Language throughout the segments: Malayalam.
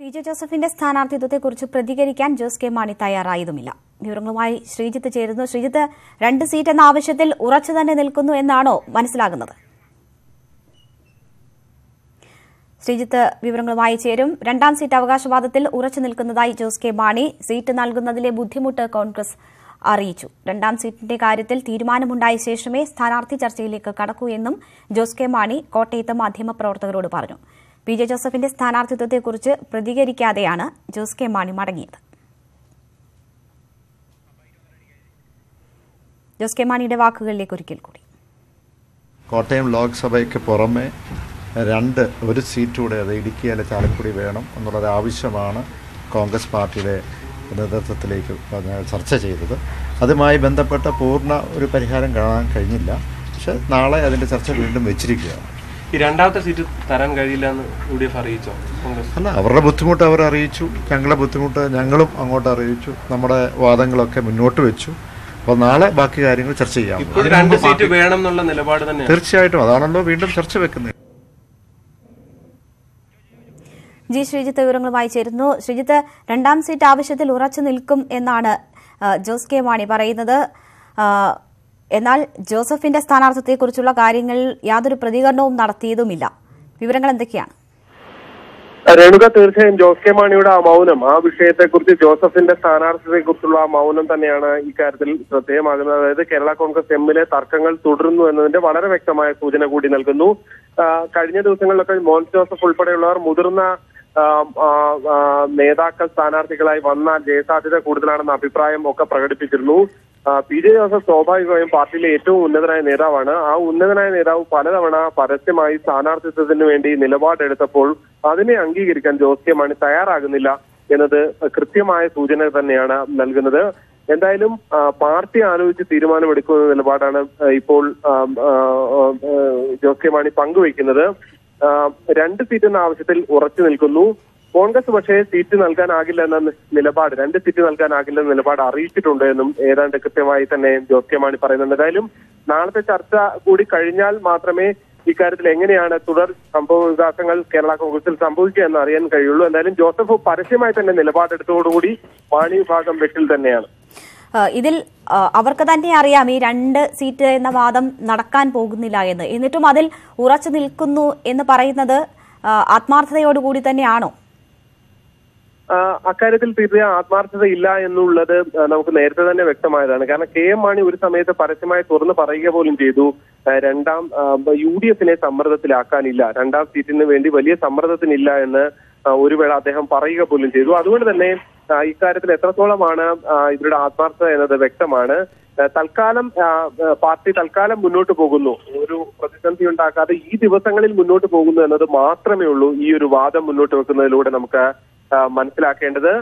പി.ജെ. ജോസഫിന്റെ സ്ഥാനാർത്ഥിത്വത്തെക്കുറിച്ച് പ്രതികരിക്കാൻ ജോസ് കെ മാണി തയ്യാറായതുമില്ല. വിവരങ്ങളുമായി ശ്രീജിത്ത് ചേരുന്നു. ശ്രീജിത്ത്, 2 സീറ്റ് എന്ന ആവശ്യത്തിൽ ഉറച്ചു തന്നെ നിൽക്കുന്നു എന്നാണോ മനസ്സിലാകുന്നത്? ശ്രീജിത്ത് വിവരങ്ങളുമായി ചേരും. 2ാം സീറ്റ് അവകാശവാദത്തിൽ ഉറച്ചു നിൽക്കുന്നതായി ജോസ് കെ മാണി. സീറ്റ് നൽകുന്നതിലെ ബുദ്ധിമുട്ട് കോൺഗ്രസ് അറിയിച്ചു. 2ാം സീറ്റിന്റെ കാര്യത്തിൽ തീരുമാനമുണ്ടായ ശേഷമേ സ്ഥാനാർത്ഥി ചർച്ചയിലേക്ക് കടക്കൂ എന്നും ജോസ് കെ മാണി കോട്ടയത്ത് മാധ്യമപ്രവർത്തകരോട് പറഞ്ഞു. പി.ജെ. ജോസഫിന്റെ സ്ഥാനാർത്ഥിത്വത്തെക്കുറിച്ച് പ്രതികരിക്കാതെയാണ് ജോസ് കെ മാണി മടങ്ങിയത്. ജോസ് കെ മാണിയുടെ വാക്കുകളിലേക്ക് ഒരിക്കൽ കൂടി. കോട്ടയം ലോക്സഭയ്ക്ക് പുറമെ ഒരു സീറ്റ് കൂടെ, അത് ഇടുക്കി അല്ല ചാലക്കുടി വേണം എന്നുള്ളൊരു ആവശ്യമാണ് കോൺഗ്രസ് പാർട്ടിയുടെ നേതൃത്വത്തിലേക്ക് ചർച്ച ചെയ്തത്. അതുമായി ബന്ധപ്പെട്ട പൂർണ്ണ ഒരു പരിഹാരം കാണാൻ കഴിഞ്ഞില്ല. പക്ഷെ നാളെ അതിൻ്റെ ചർച്ച വീണ്ടും വെച്ചിരിക്കുകയാണ്. ഈ 2ാമത്തെ സീറ്റ് തരാൻ കഴിയില്ല എന്ന് UDF അറിയിച്ചോ? അല്ല, അവരുടെ ബുദ്ധിമുട്ട് അവർ അറിയിച്ചു, ഞങ്ങളുടെ ബുദ്ധിമുട്ട് ഞങ്ങളും അങ്ങോട്ട് അറിയിച്ചു, നമ്മുടെ വാദങ്ങളൊക്കെ മുന്നോട്ട് വെച്ചു. അപ്പോൾ നാളെ ബാക്കി കാര്യങ്ങൾ ചർച്ച ചെയ്യാം. 2 സീറ്റ് വേണം എന്നുള്ള നിലപാട് തന്നെ തീർച്ചയായിട്ടും അതാണല്ലോ വീണ്ടും ചർച്ച വെക്കുന്നത്. ജി ശ്രീജിത്ത് വിവരങ്ങളുമായി ചേരുന്നു. ശ്രീജിത്ത്, 2ാം സീറ്റ് ആവശ്യത്തിൽ ഉറച്ചു നിൽക്കും എന്നാണ് ജോസ് കെ മാണി പറയുന്നത്. എന്നാൽ ജോസഫിന്റെ സ്ഥാനാർത്ഥിത്വത്തെക്കുറിച്ചുള്ള കാര്യങ്ങളിൽ യാതൊരു പ്രതികരണവും നടത്തിയതുമില്ല. വിവരങ്ങൾ എന്തൊക്കെയാണ്? രേണുക, തീർച്ചയായും ജോസ് കെ മാണിയുടെ ആ മൗനം, ആ വിഷയത്തെക്കുറിച്ച്, ജോസഫിന്റെ സ്ഥാനാർത്ഥിത്വത്തെക്കുറിച്ചുള്ള ആ മൗനം തന്നെയാണ് ഇക്കാര്യത്തിൽ ശ്രദ്ധേയമാകുന്നത്. അതായത് കേരള കോൺഗ്രസ് എമ്മിലെ തർക്കങ്ങൾ തുടരുന്നു എന്നതിന്റെ വളരെ വ്യക്തമായ സൂചന കൂടി നൽകുന്നു. കഴിഞ്ഞ ദിവസങ്ങളിലൊക്കെ മോൻസ് ജോസഫ് ഉൾപ്പെടെയുള്ളവർ മുതിർന്ന നേതാക്കൾ സ്ഥാനാർത്ഥികളായി വന്നാൽ ജയസാധ്യത കൂടുതലാണെന്ന അഭിപ്രായം ഒക്കെ പ്രകടിപ്പിച്ചിരുന്നു. പി.ജെ. ജോസഫ് സ്വാഭാവികമായും പാർട്ടിയിലെ ഏറ്റവും ഉന്നതനായ നേതാവാണ്. ആ ഉന്നതനായ നേതാവ് പലതവണ പരസ്യമായി സ്ഥാനാർത്ഥിത്വത്തിന് വേണ്ടി നിലപാടെടുത്തപ്പോൾ അതിനെ അംഗീകരിക്കാൻ ജോസ് കെ മാണി തയ്യാറാകുന്നില്ല എന്നത് കൃത്യമായ സൂചന തന്നെയാണ് നൽകുന്നത്. എന്തായാലും പാർട്ടി ആലോചിച്ച് തീരുമാനമെടുക്കുന്ന നിലപാടാണ് ഇപ്പോൾ ജോസ് കെ മാണി പങ്കുവയ്ക്കുന്നത്. 2 സീറ്റ് എന്ന ആവശ്യത്തിൽ ഉറച്ചു നിൽക്കുന്നു. കോൺഗ്രസ് പക്ഷേ സീറ്റ് നൽകാനാകില്ല എന്ന നിലപാട്, 2 സീറ്റ് നൽകാനാകില്ല എന്ന നിലപാട് അറിയിച്ചിട്ടുണ്ട് എന്നും ഏതാണ്ട് കൃത്യമായി തന്നെ ജോസ് കെ മാണി പറയുന്നുണ്ട്. എന്തായാലും നാളത്തെ ചർച്ച കൂടി കഴിഞ്ഞാൽ മാത്രമേ ഇക്കാര്യത്തിൽ എങ്ങനെയാണ് തുടർ സംഭവ വികാസങ്ങൾ കേരള കോൺഗ്രസിൽ സംഭവിക്കുക എന്ന് അറിയാൻ കഴിയുള്ളൂ. എന്തായാലും ജോസഫ് പരസ്യമായി തന്നെ നിലപാടെടുത്തോടുകൂടി മാണി വിഭാഗം വെട്ടിൽ തന്നെയാണ്. ഇതിൽ അവർക്ക് തന്നെ അറിയാം ഈ 2 സീറ്റ് എന്ന വാദം നടക്കാൻ പോകുന്നില്ല എന്ന്. എന്നിട്ടും അതിൽ ഉറച്ചു നിൽക്കുന്നു എന്ന് പറയുന്നത് ആത്മാർത്ഥതയോടുകൂടി തന്നെയാണോ? അക്കാര്യത്തിൽ തീർച്ച ആത്മാർത്ഥത ഇല്ല എന്നുള്ളത് നമുക്ക് നേരത്തെ തന്നെ വ്യക്തമായതാണ്. കാരണം കെ.എം. മാണി ഒരു സമയത്ത് പരസ്യമായി തുറന്നു പറയുക പോലും ചെയ്തു, UDF-നെ സമ്മർദ്ദത്തിലാക്കാനില്ല, 2ാം സീറ്റിന് വേണ്ടി വലിയ സമ്മർദ്ദത്തിനില്ല എന്ന് ഒരു വേള അദ്ദേഹം പറയുക പോലും ചെയ്തു. അതുകൊണ്ട് തന്നെ ഇക്കാര്യത്തിൽ എത്രത്തോളമാണ് ഇവരുടെ ആത്മാർത്ഥത എന്നത് വ്യക്തമാണ്. പാർട്ടി തൽക്കാലം മുന്നോട്ട് പോകുന്നു, ഒരു പ്രതിസന്ധി ഉണ്ടാക്കാതെ ഈ ദിവസങ്ങളിൽ മുന്നോട്ട് പോകുന്നു എന്നത് മാത്രമേ ഉള്ളൂ ഈ ഒരു വാദം മുന്നോട്ട് വെക്കുന്നതിലൂടെ നമുക്ക് മനസ്സിലാക്കേണ്ടത്.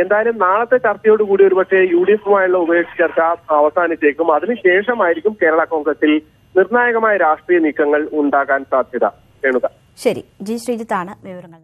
എന്തായാലും നാളത്തെ ചർച്ചയോടുകൂടി ഒരുപക്ഷെ UDF-ഉമായുള്ള ഉഭയകക്ഷി ചർച്ച അവസാനിച്ചേക്കും. അതിനുശേഷമായിരിക്കും കേരള കോൺഗ്രസിൽ നിർണായകമായ രാഷ്ട്രീയ നീക്കങ്ങൾ ഉണ്ടാകാൻ സാധ്യത. രേണുക, ശരി. ജി ശ്രീജിത്താണ് വിവരങ്ങൾ.